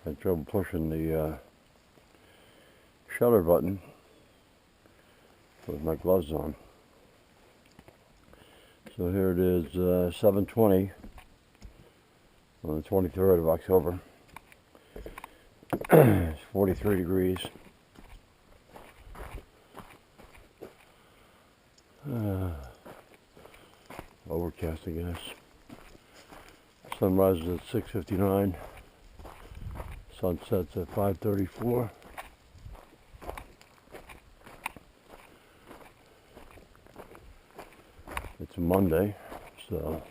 had trouble pushing the shutter button with my gloves on. So here it is, 7:20 on the 23rd of October. It's 43 degrees. Overcast, I guess. Sun rises at 6:59. Sun sets at 5:34. It's a Monday, so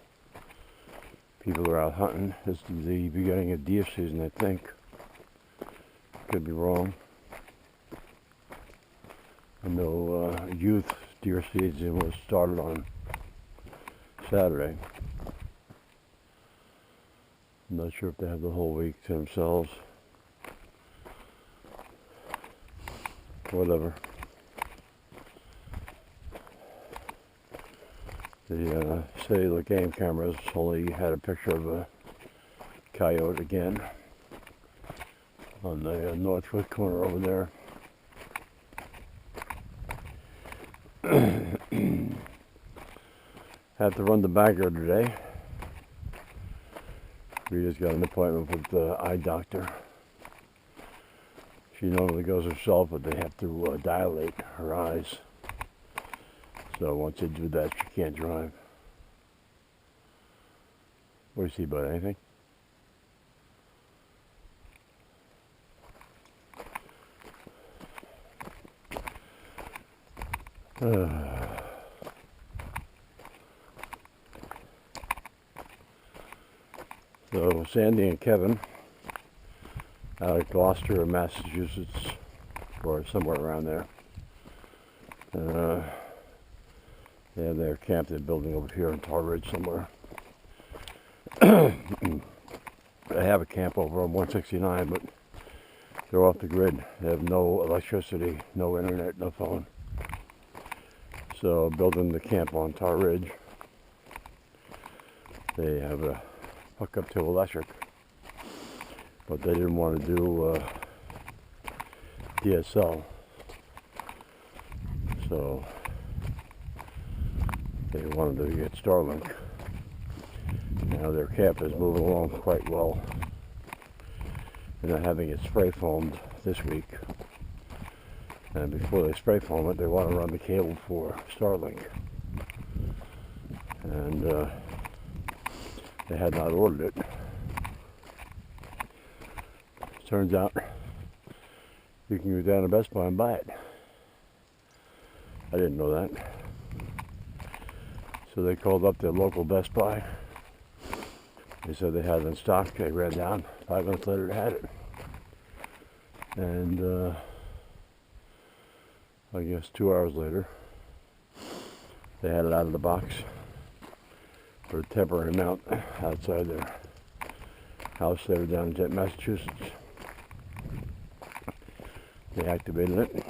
people are out hunting. This is the beginning of deer season, I think. Could be wrong. I know youth deer season was started on Saturday. I'm not sure if they have the whole week to themselves. Whatever. The cellular game cameras only had a picture of a coyote again on the northwest corner over there. Had to run the bagger today. Rita's got an appointment with the eye doctor. She normally goes herself, but they have to dilate her eyes. So once they do that, she can't drive. What do you see about anything? So Sandy and Kevin out of Gloucester, Massachusetts, or somewhere around there. They have their camp they're building over here in Tar Ridge somewhere. They have a camp over on 169, but they're off the grid. They have no electricity, no internet, no phone. So building the camp on Tar Ridge, they have a hook up to electric, but they didn't want to do DSL, so they wanted to get Starlink. Now their camp is moving along quite well. They're not having it spray foamed this week, and before they spray foam it, they want to run the cable for Starlink, and they had not ordered it. Turns out you can go down to Best Buy and buy it. I didn't know that. So they called up their local Best Buy. They said they had it in stock. They ran down. 5 minutes later, they had it. And I guess 2 hours later, they had it out of the box for a temporary amount outside their house there down in Massachusetts. They activated it,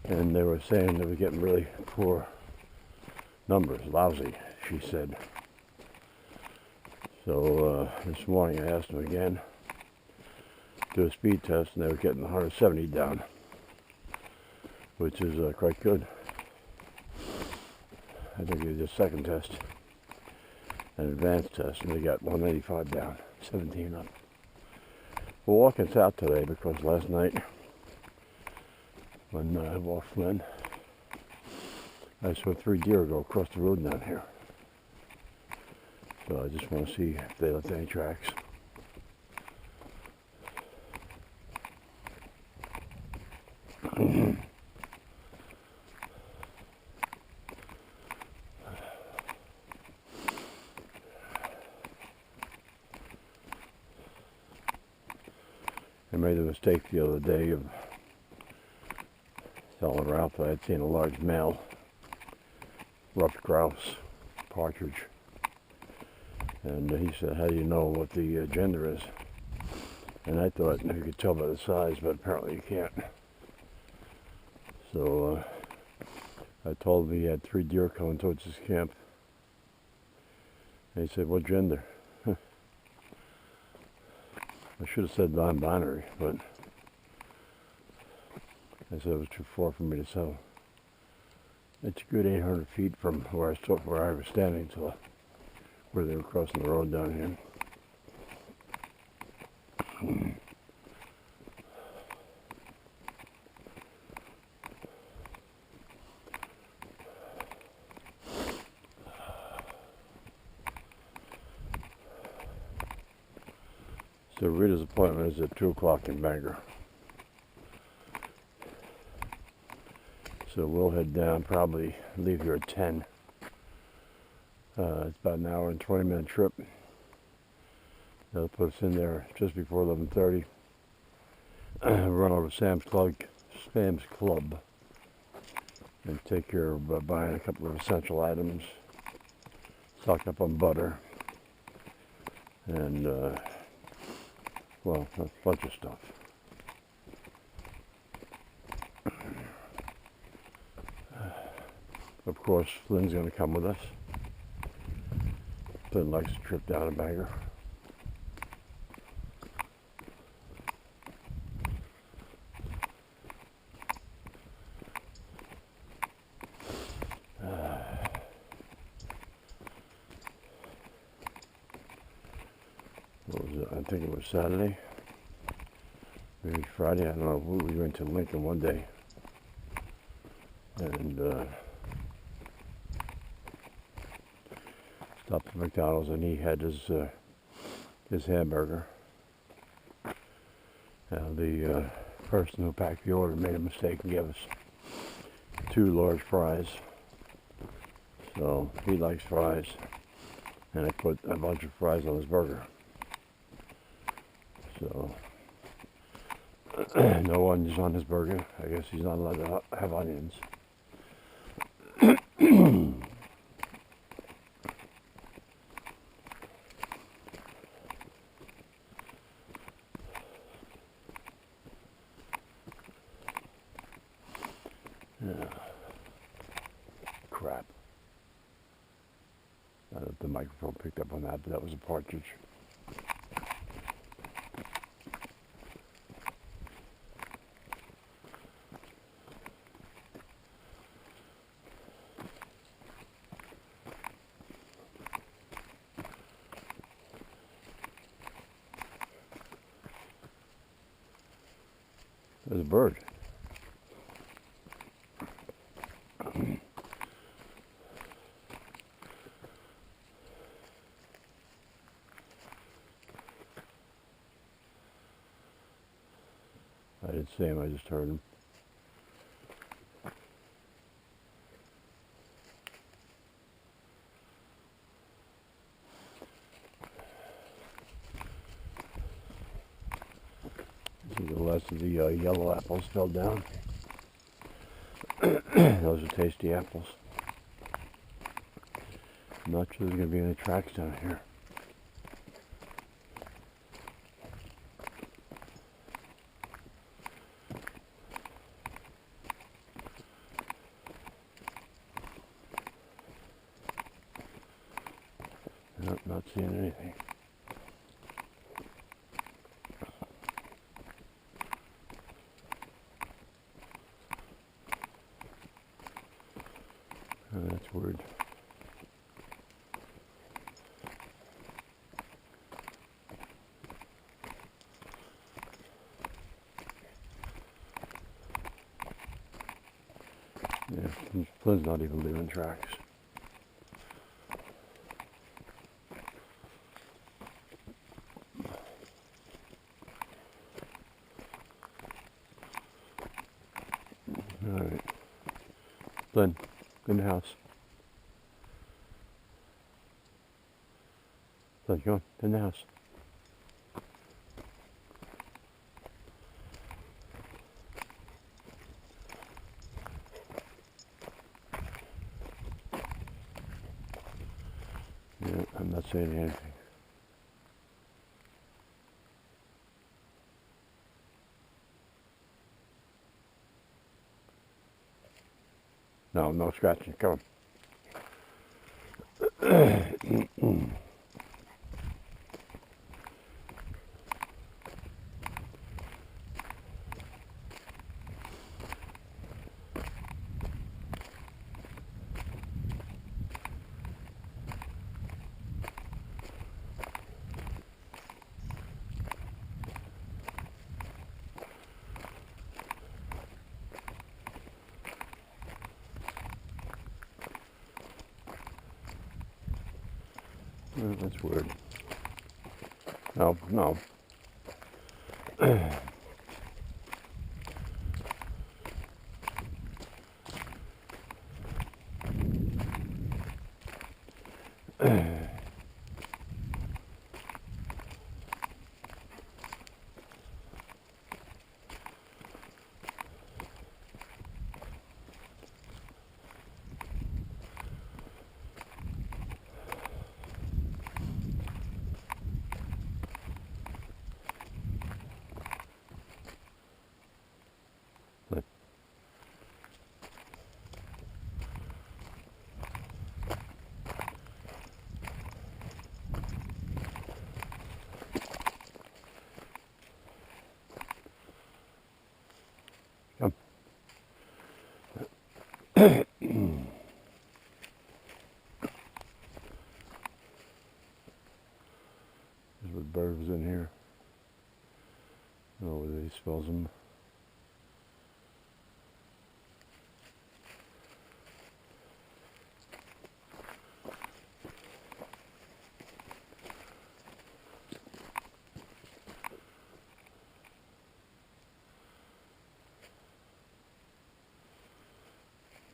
and they were saying they were getting really poor numbers, lousy, she said. So this morning I asked them again, do a speed test, and they were getting 170 down, which is quite good. I think they did a second test, an advanced test, and they got 185 down, 17 up. We're walking south today because last night when I walked Flynn, I saw 3 deer go across the road down here. So I just want to see if they left any tracks. I made the mistake the other day of telling Ralph I had seen a large male ruffed grouse, partridge. And he said, how do you know what the gender is? And I thought you could tell by the size, but apparently you can't. So I told him he had 3 deer coming towards his camp. And he said, what gender? I should have said non-binary, but I said it was too far for me to sell. It's a good 800 feet from where I was standing to where they were crossing the road down here. So Rita's appointment is at 2 o'clock in Bangor. So we'll head down, probably leave here at 10. It's about an hour and 20-minute trip. They'll put us in there just before 11:30. Run over to Sam's Club and take care of buying a couple of essential items. Stock up on butter and well, a bunch of stuff. Of course, Flynn's going to come with us. Flynn likes to trip down to Bangor. What was it? I think it was Saturday, maybe Friday. I don't know. We went to Lincoln one day, and stopped at McDonald's, and he had his hamburger. And the person who packed the order made a mistake and gave us 2 large fries. So he likes fries, and I put a bunch of fries on his burger. So no onions on his burger. I guess he's not allowed to have onions. Yeah. Crap. I don't know if the microphone picked up on that, but that was a partridge. There's a bird. I didn't see him, I just heard him. See, the last of the yellow apples fell down. Those are tasty apples. I'm not sure there's going to be any tracks down here. Nope, not seeing anything. Oh, that's weird. Yeah, Flynn's not even leaving tracks. All right, Flynn, in the house. Flynn, go on, in the house. Yeah, I'm not saying anything. No, no scratching. Come on. That's weird. No, no. Come. There's what bird was in here. I don't know whether he smells them.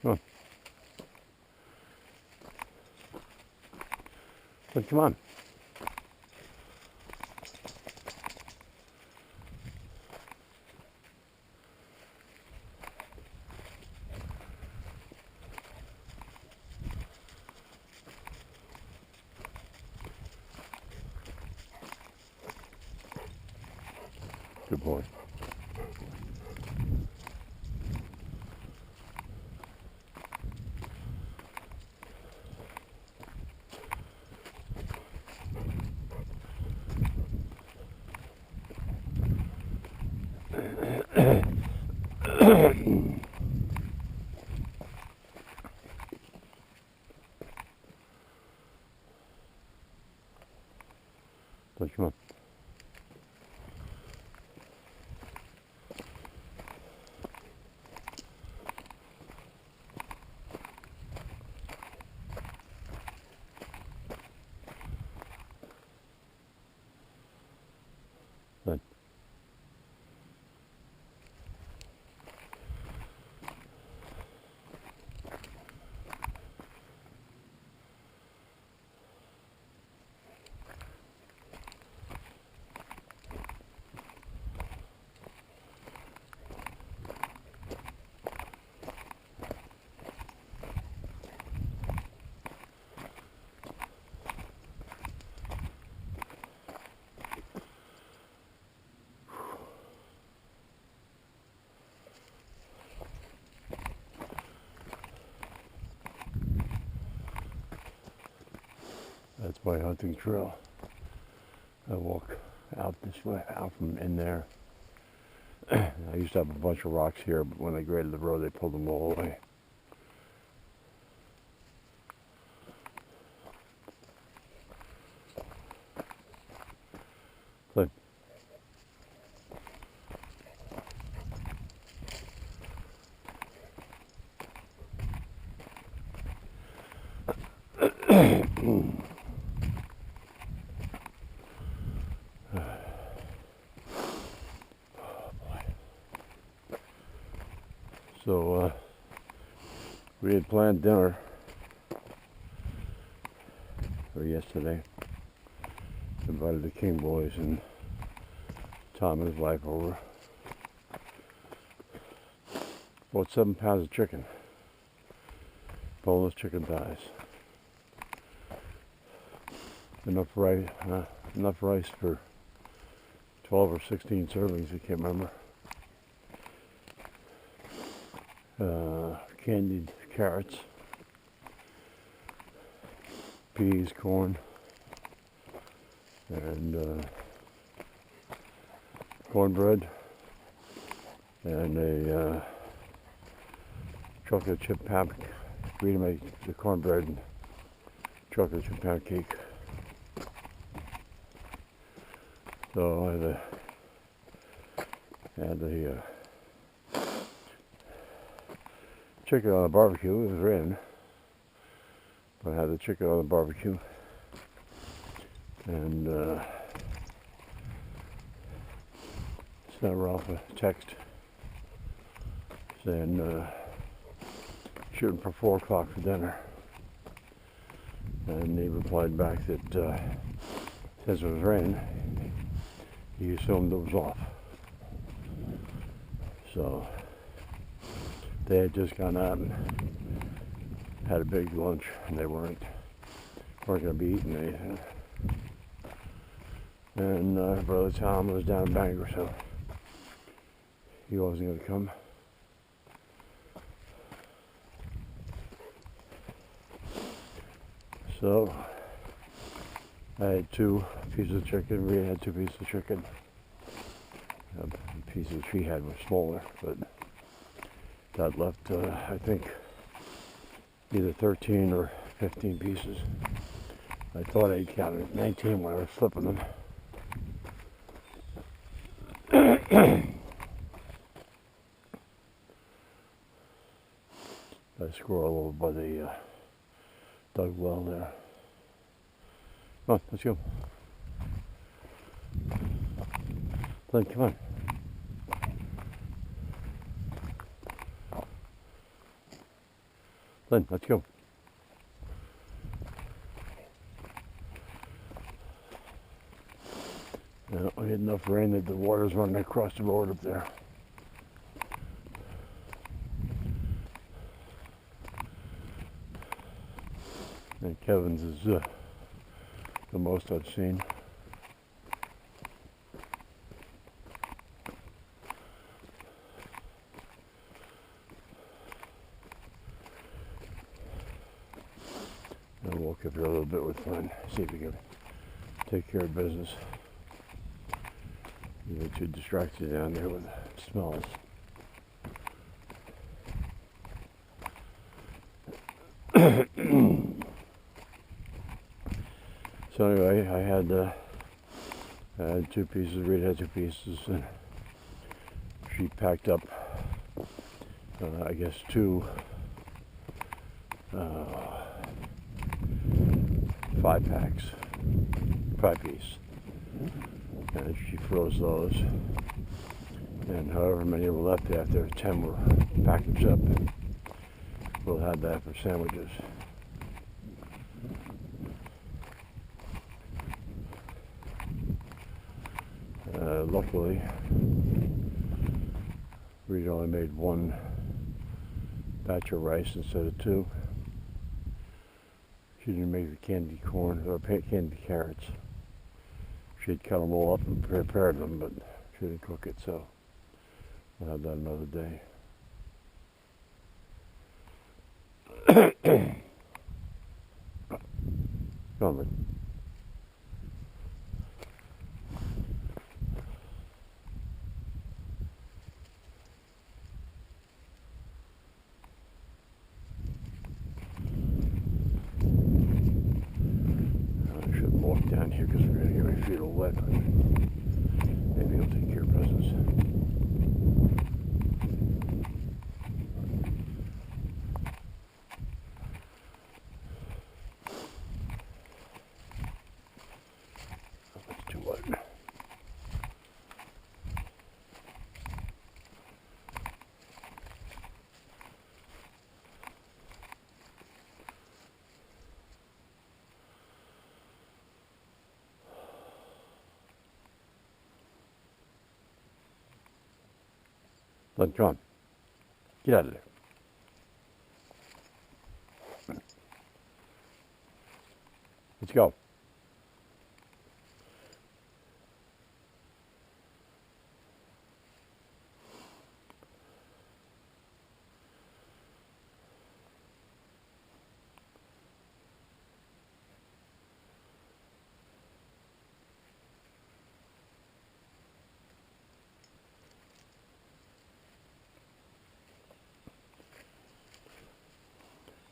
Come on. But come on. Good boy. But come on. Good. That's my hunting trail. I walk out this way, out from in there. I used to have a bunch of rocks here, but when they graded the road, they pulled them all away. But so we had planned dinner for yesterday. Invited the King boys and Tom and his wife over. Bought 7 pounds of chicken. Boneless chicken thighs. Enough rice for 12 or 16 servings, I can't remember. Candied carrots, peas, corn, and cornbread, and a chocolate chip pancake. We make the cornbread and chocolate chip pancake. So I had the chicken on the barbecue. It was raining, but I had the chicken on the barbecue. And sent Ralph a text saying shooting for 4 o'clock for dinner. And he replied back that since it was raining, he assumed it was off. So they had just gone out and had a big lunch, and they weren't going to be eating anything. And Brother Tom was down in Bangor, so he wasn't going to come. So I had 2 pieces of chicken. Rita had 2 pieces of chicken. The pieces she had were smaller, but that left, I think, either 13 or 15 pieces. I thought I counted 19 when I was flipping them. A squirrel over by the dug well there. Come on, let's go. Flynn, come on. Flynn, let's go. We had enough rain that the water's running across the road up there. And Kevin's is the most I've seen. I'll walk up here a little bit with Flynn, see if we can take care of business. You're too distracted down there with smells. So anyway, I had 2 pieces, Rita had 2 pieces, and she packed up, I guess, 2 5-packs, 5-piece, and she froze those, and however many were left after 10 were packaged up, we'll have that for sandwiches. Luckily, we only made 1 batch of rice instead of 2. She didn't make the candied corn or candied carrots. She'd cut them all up and prepared them, but she didn't cook it, so we'll have that another day. Come on, Rick. Walk down here because we're going to get my feet all wet. Maybe he'll take care of business. That's too wet. Look, John, get out of there. Let's go.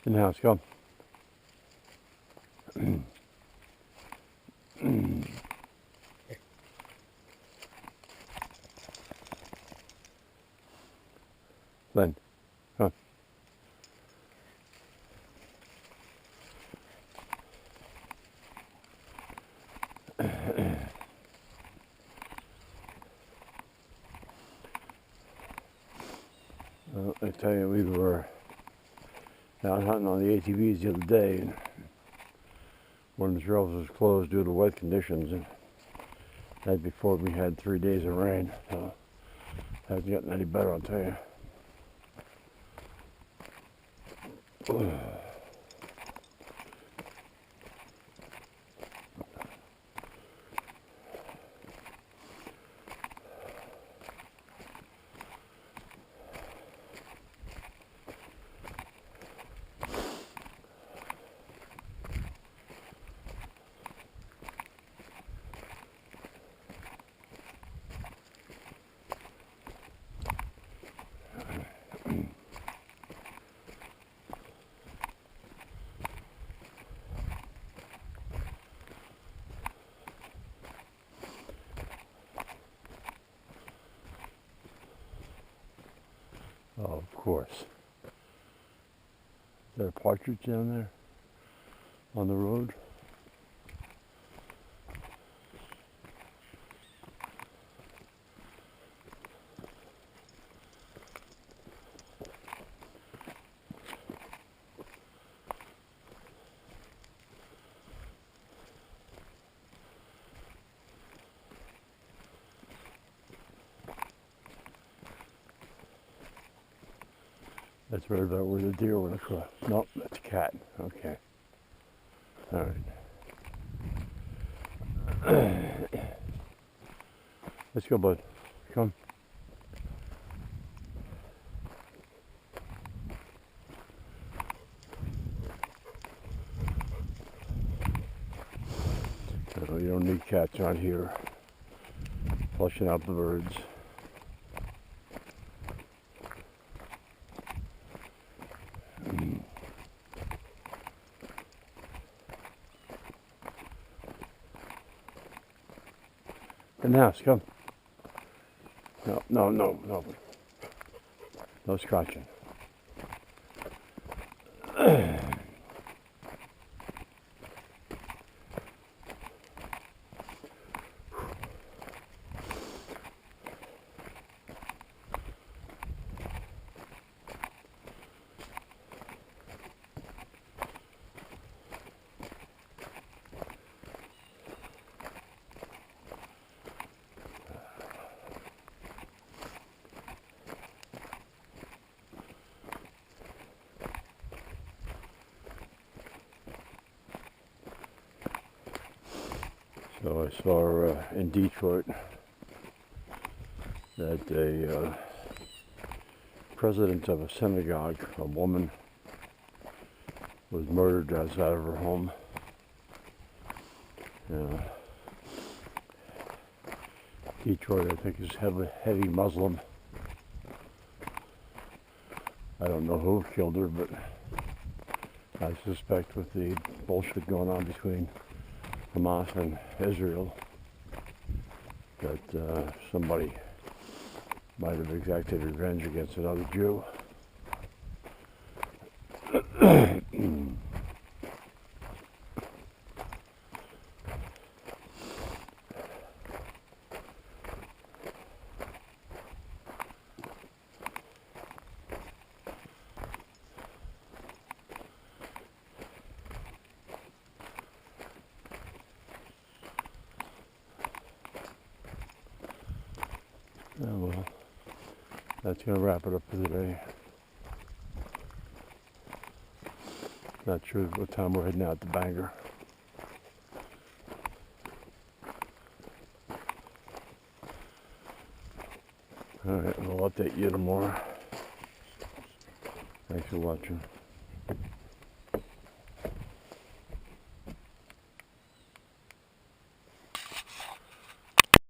In the house, go. Flynn, come on. I tell you, we were out hunting on the ATVs the other day, and one of the trails was closed due to wet conditions, and that before we had 3 days of rain, so it hasn't gotten any better, I'll tell you. Oh, of course. Is there a partridge down there on the road? That's right about where the deer went across. Nope, that's a cat. Okay. All right. Let's go, bud. Come. So you don't need cats on here flushing out the birds. In the house, come. No, no, no, no. No scratching. So I saw in Detroit that a president of a synagogue, a woman, was murdered outside of her home. Detroit, I think, is heavy Muslim. I don't know who killed her, but I suspect with the bullshit going on between Hamas and Israel that somebody might have exacted revenge against another Jew. Oh, well, that's going to wrap it up for today. Not sure what time we're heading out to Bangor. Alright, we'll update you tomorrow. Thanks for watching.